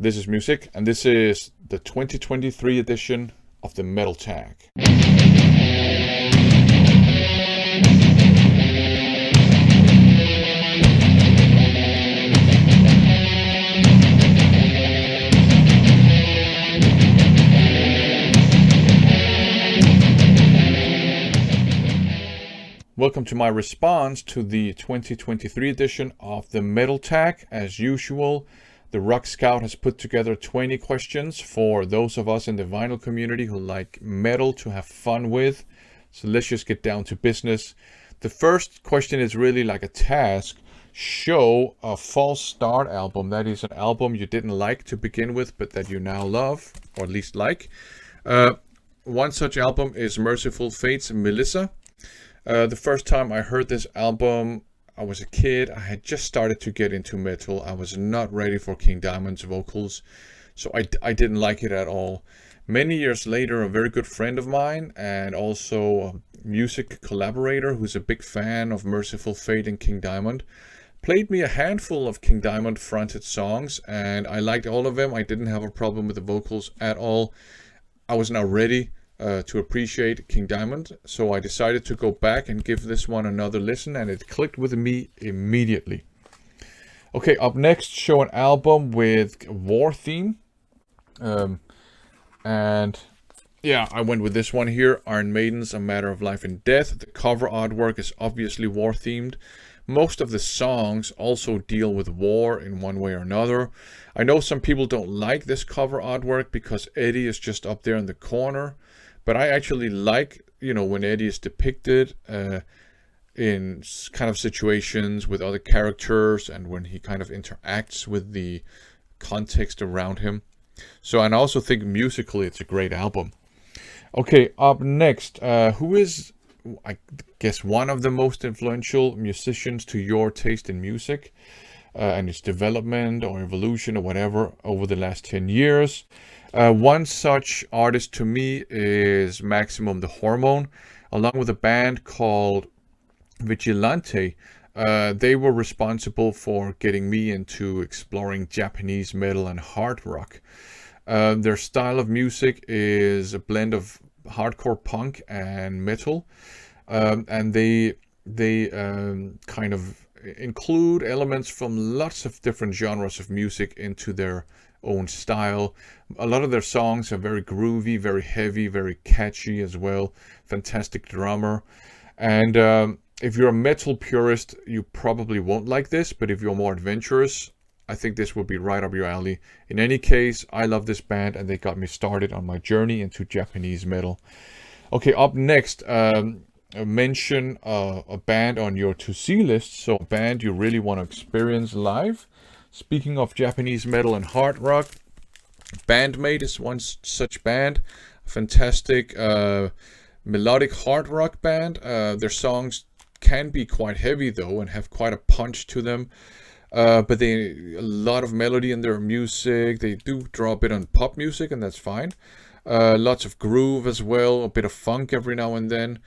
This is Music, and this is the 2023 edition of the Metal Tag. Welcome to my response to the 2023 edition of the Metal Tag. As usual, the Rock Scout has put together 20 questions for those of us in the vinyl community who like metal to have fun with. So let's just get down to business. The first question is really like a task. Show a false start album. That is an album you didn't like to begin with, but that you now love, or at least like. One such album is Merciful Fate's Melissa. The first time I heard this album, I was a kid. I had just started to get into metal. I was not ready for King Diamond's vocals, so I didn't like it at all. Many years later, a very good friend of mine and also a music collaborator who's a big fan of Merciful Fate and King Diamond played me a handful of King Diamond fronted songs, and I liked all of them. I didn't have a problem with the vocals at all. I was now ready to appreciate King Diamond, so I decided to go back and give this one another listen, and it clicked with me immediately. Okay, up next, show an album with war theme, and yeah, I went with this one here, Iron Maiden's A Matter of Life and Death. The cover artwork is obviously war themed. Most of the songs also deal with war in one way or another. I know some people don't like this cover artwork because Eddie is just up there in the corner. But I actually like, when Eddie is depicted in kind of situations with other characters and when he kind of interacts with the context around him. So, and I also think musically it's a great album. Okay, up next, who is, I guess, one of the most influential musicians to your taste in music and its development or evolution or whatever over the last 10 years? One such artist to me is Maximum the Hormone, along with a band called Vigilante. They were responsible for getting me into exploring Japanese metal and hard rock. Their style of music is a blend of hardcore punk and metal, and they kind of include elements from lots of different genres of music into their own style. A lot of their songs are very groovy, very heavy, very catchy as well. Fantastic drummer. And if you're a metal purist, you probably won't like this, but if you're more adventurous, I think this will be right up your alley. In any case, I love this band and they got me started on my journey into Japanese metal. Okay, up next, mention a band on your to-see list, so a band you really want to experience live. Speaking of Japanese metal and hard rock, Band-Maid is one such band. Fantastic melodic hard rock band. Their songs can be quite heavy though and have quite a punch to them. But a lot of melody in their music. They do draw a bit on pop music, and that's fine. Lots of groove as well, a bit of funk every now and then.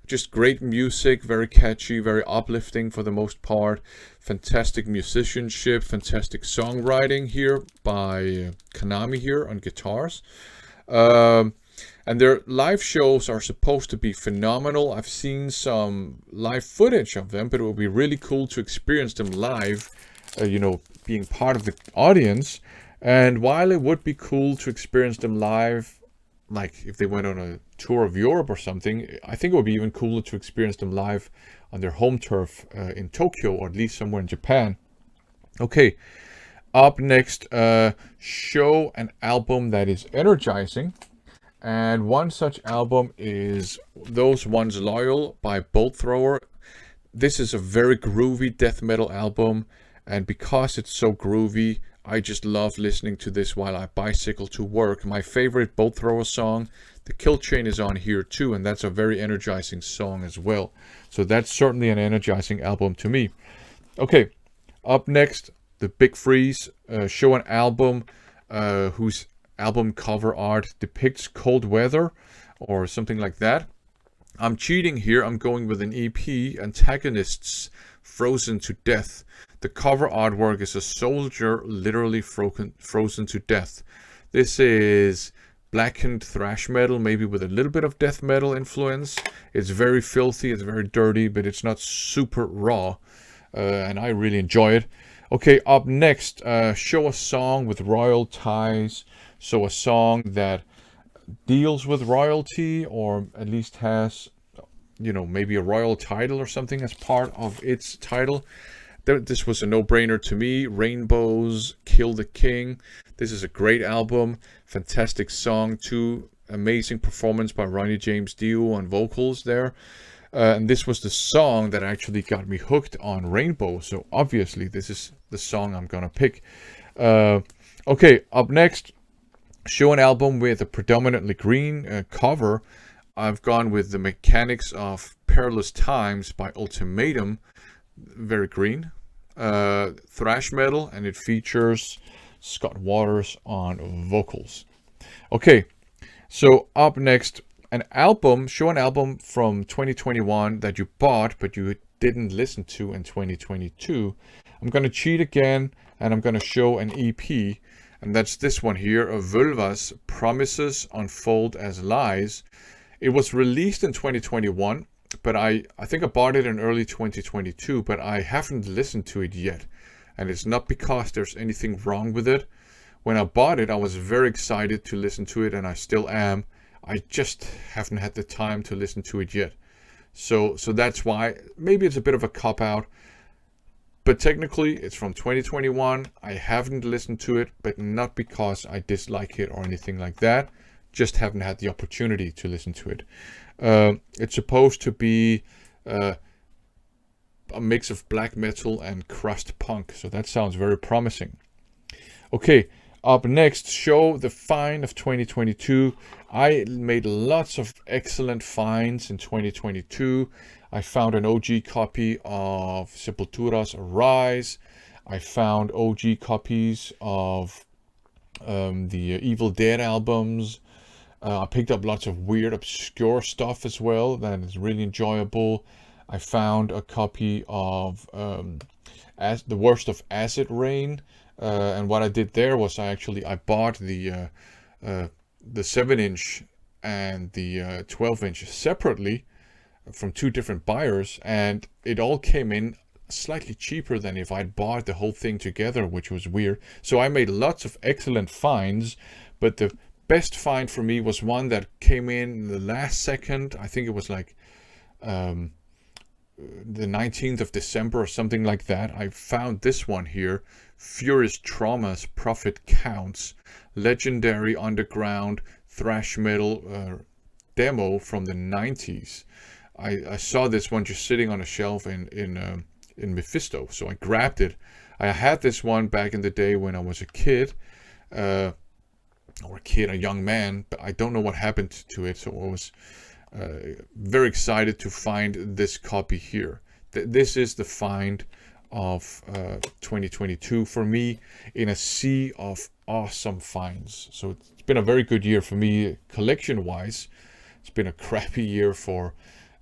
Just great music, very catchy, very uplifting for the most part. Fantastic musicianship, fantastic songwriting here by Kanami here on guitars. And their live shows are supposed to be phenomenal. I've seen some live footage of them, but it would be really cool to experience them live, being part of the audience. And while it would be cool to experience them live, like if they went on a tour of Europe or something, I think it would be even cooler to experience them live on their home turf in Tokyo, or at least somewhere in Japan. Okay, up next, show an album that is energizing. And one such album is Those Ones Loyal by Bolt Thrower. This is a very groovy death metal album, and because it's so groovy, I just love listening to this while I bicycle to work. My favorite Bolt Thrower song, The Kill Chain, is on here too, and that's a very energizing song as well. So that's certainly an energizing album to me. Okay, up next, The Big Freeze. Show an album whose album cover art depicts cold weather or something like that. I'm cheating here. I'm going with an EP, Antagonists frozen to death. The cover artwork is a soldier literally frozen to death. This is blackened thrash metal, maybe with a little bit of death metal influence. It's very filthy, it's very dirty, but it's not super raw, and I really enjoy it. Okay, up next, show a song with royal ties. So a song that deals with royalty, or at least has, maybe a royal title or something as part of its title. This was a no-brainer to me. Rainbows, Kill the King. This is a great album, fantastic song, 2 amazing performance by Ronnie James Dio on vocals there. And this was the song that actually got me hooked on Rainbow. So obviously this is the song I'm gonna pick. Okay, up next, show an album with a predominantly green cover. I've gone with The Mechanics of Perilous Times by Ultimatum. Very green. Thrash metal, and it features Scott Waters on vocals. Okay, so up next, show an album from 2021 that you bought but you didn't listen to in 2022. I'm gonna cheat again, and I'm gonna show an EP, and that's this one here, Vulva's Promises Unfold as Lies. It was released in 2021, but I think I bought it in early 2022, but I haven't listened to it yet. And it's not because there's anything wrong with it. When I bought it, I was very excited to listen to it, and I still am. I just haven't had the time to listen to it yet. So that's why. Maybe it's a bit of a cop-out, but technically it's from 2021. I haven't listened to it, but not because I dislike it or anything like that. Just haven't had the opportunity to listen to it. It's supposed to be a mix of black metal and crust punk, so that sounds very promising. Okay, up next, show the find of 2022. I made lots of excellent finds in 2022. I found an OG copy of Sepultura's Arise. I found OG copies of the Evil Dead albums. I picked up lots of weird, obscure stuff as well that is really enjoyable. I found a copy of The Worst of Acid Rain, and what I did there was I bought the 7-inch and the 12-inch separately from 2 different buyers, and it all came in slightly cheaper than if I'd bought the whole thing together, which was weird. So I made lots of excellent finds, but the best find for me was one that came in the last second. I think it was like the 19th of December or something like that. I found this one here, Furious Trauma's Profit Counts, legendary underground thrash metal demo from the 90s. I saw this one just sitting on a shelf in Mephisto, so I grabbed it. I had this one back in the day when I was a kid, a young man, but I don't know what happened to it, so I was very excited to find this copy here. This is the find of 2022 for me in a sea of awesome finds. So it's been a very good year for me collection wise. It's been a crappy year for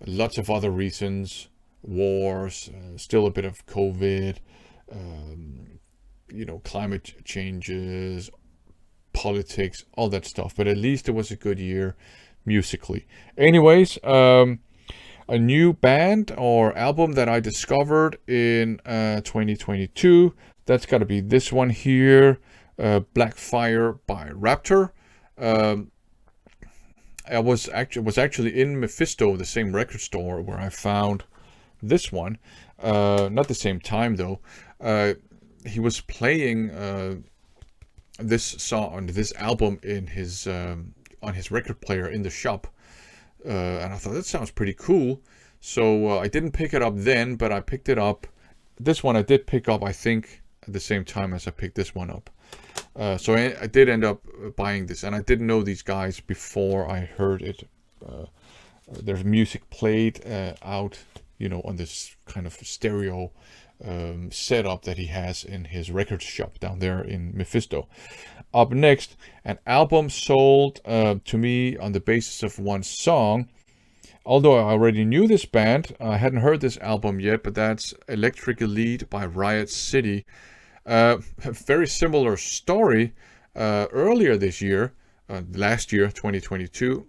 lots of other reasons, wars, still a bit of COVID, climate changes, politics, all that stuff, but at least it was a good year musically. Anyways, a new band or album that I discovered in 2022, that's got to be this one here, Black Fire by Raptor. I was actually in Mephisto, the same record store where I found this one. Not the same time though. He was playing this song on this album in his on his record player in the shop, and I thought that sounds pretty cool. So I didn't pick it up then, but I picked it up. This one I did pick up, I think, at the same time as I picked this one up. So I did end up buying this, and I didn't know these guys before I heard it. There's music played out, on this kind of stereo setup that he has in his record shop down there in Mephisto. Up next, an album sold to me on the basis of one song. Although I already knew this band, I hadn't heard this album yet, but that's Electric Elite by Riot City. A very similar story. Earlier this year, last year, 2022,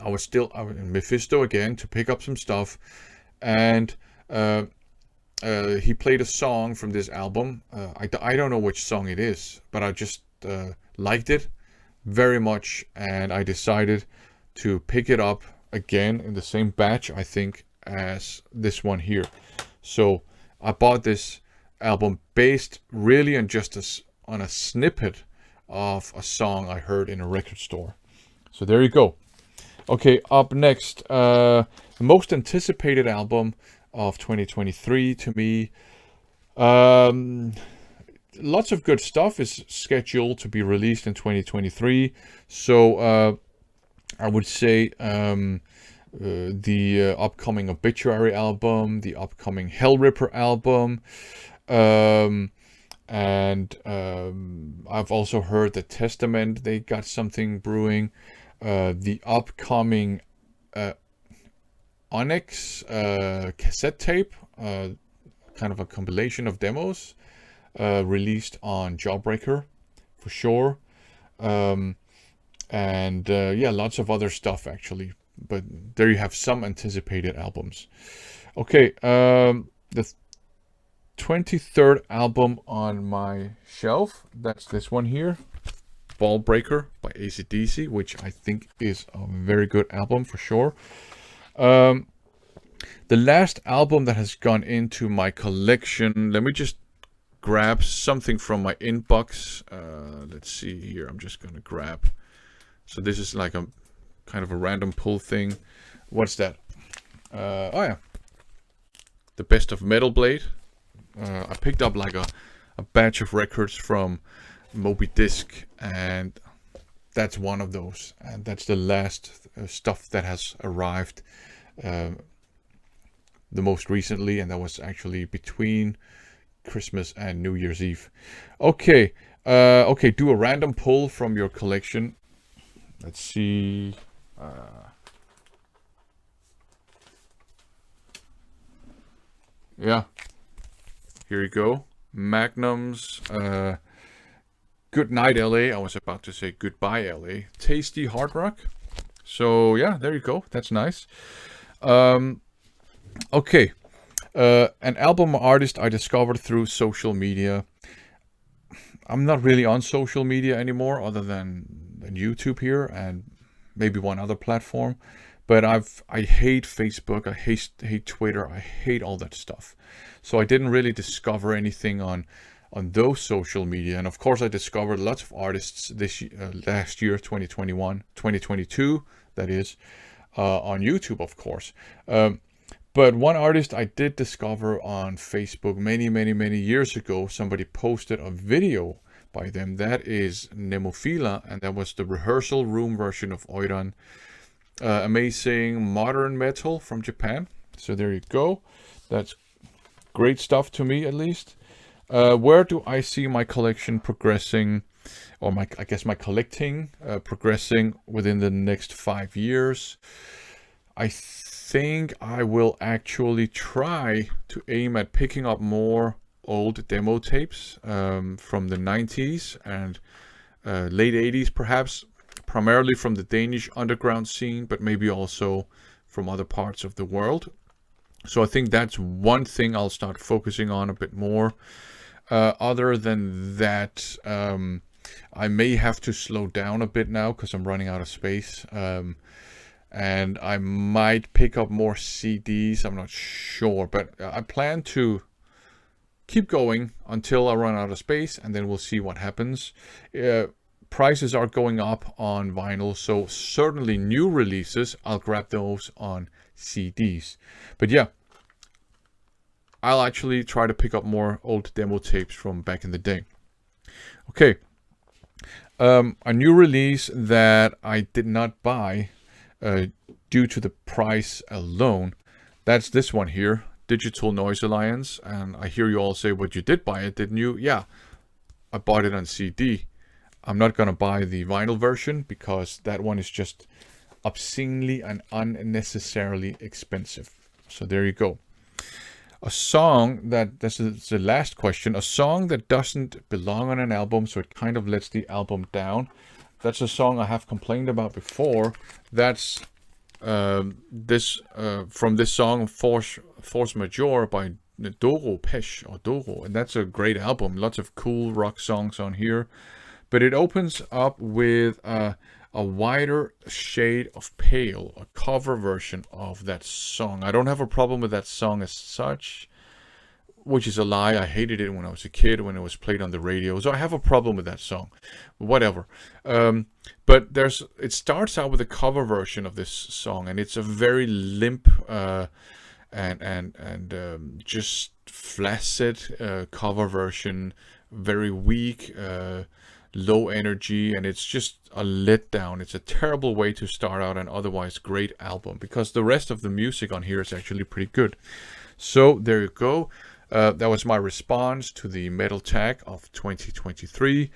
I was in Mephisto again to pick up some stuff, and he played a song from this album. I don't know which song it is, but I just liked it very much, and I decided to pick it up again in the same batch, I think, as this one here. So I bought this album based really on on a snippet of a song I heard in a record store. So there you go. Okay, up next, the most anticipated album of 2023 to me. Lots of good stuff is scheduled to be released in 2023. So I would say the upcoming Obituary album, the upcoming Hellripper album, and I've also heard that Testament, they got something brewing. The upcoming Onyx cassette tape, kind of a compilation of demos, released on Jawbreaker for sure. And yeah, lots of other stuff actually. But there you have some anticipated albums. Okay, the 23rd album on my shelf, that's this one here, Ball Breaker by AC/DC, which I think is a very good album for sure. The last album that has gone into my collection, let me just grab something from my inbox. Let's see here, I'm just gonna grab. So this is like a kind of a random pull thing. What's that? Oh yeah, the Best of Metal Blade. I picked up like a batch of records from Moby Disc, and that's one of those, and that's the last stuff that has arrived the most recently, and that was actually between Christmas and New Year's Eve. Okay, okay, do a random pull from your collection. Let's see. Yeah, here you go. Magnum's Good Night LA. I was about to say Goodbye LA. Tasty Hard Rock. So yeah, there you go. That's nice. Okay, an album artist I discovered through social media. I'm not really on social media anymore, other than YouTube here and maybe one other platform. But I hate Facebook, I hate Twitter, I hate all that stuff. So I didn't really discover anything on those social media. And of course I discovered lots of artists last year, 2022, that is, on YouTube, of course. But one artist I did discover on Facebook many years ago, somebody posted a video by them. That is Nemophila, and that was the rehearsal room version of Oiran. Amazing modern metal from Japan. So there you go. That's great stuff to me, at least. Where do I see my collection progressing, or I guess my collecting progressing within the next 5 years? I think I will actually try to aim at picking up more old demo tapes from the 90s and late 80s, perhaps. Primarily from the Danish underground scene, but maybe also from other parts of the world. So I think that's one thing I'll start focusing on a bit more. Other than that, I may have to slow down a bit now because I'm running out of space. And I might pick up more CDs, I'm not sure. But I plan to keep going until I run out of space, and then we'll see what happens. Prices are going up on vinyl, so certainly new releases, I'll grab those on CDs. But yeah, I'll actually try to pick up more old demo tapes from back in the day. Okay, a new release that I did not buy due to the price alone, that's this one here, Digital Noise Alliance. And I hear you all say, "But you did buy it, didn't you?" Yeah, I bought it on CD. I'm not going to buy the vinyl version because that one is just obscenely and unnecessarily expensive. So there you go. A song this is the last question. A song that doesn't belong on an album, so it kind of lets the album down. That's a song I have complained about before. That's from this song Force Majeure by Doro, and that's a great album. Lots of cool rock songs on here, but it opens up with a wider shade of pale, a cover version of that song. I don't have a problem with that song as such, which is a lie. I hated it when I was a kid, when it was played on the radio. So I have a problem with that song. Whatever. But it starts out with a cover version of this song, and it's a very limp and just flaccid cover version, very weak, low energy, and it's just a letdown. It's a terrible way to start out an otherwise great album, because the rest of the music on here is actually pretty good. So there you go. That was my response to the Metal Tag of 2023.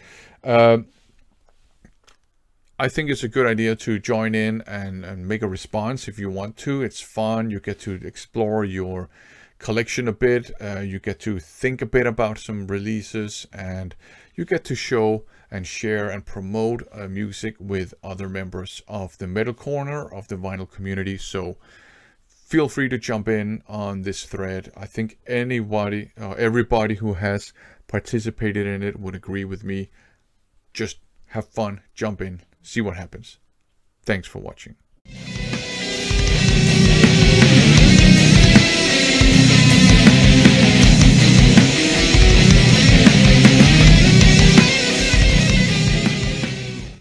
I think it's a good idea to join in and make a response if you want to. It's fun. You get to explore your collection a bit. You get to think a bit about some releases, and you get to show and share and promote music with other members of the Metal Corner of the vinyl community. So feel free to jump in on this thread. I think everybody who has participated in it would agree with me. Just have fun, jump in, see what happens. Thanks for watching.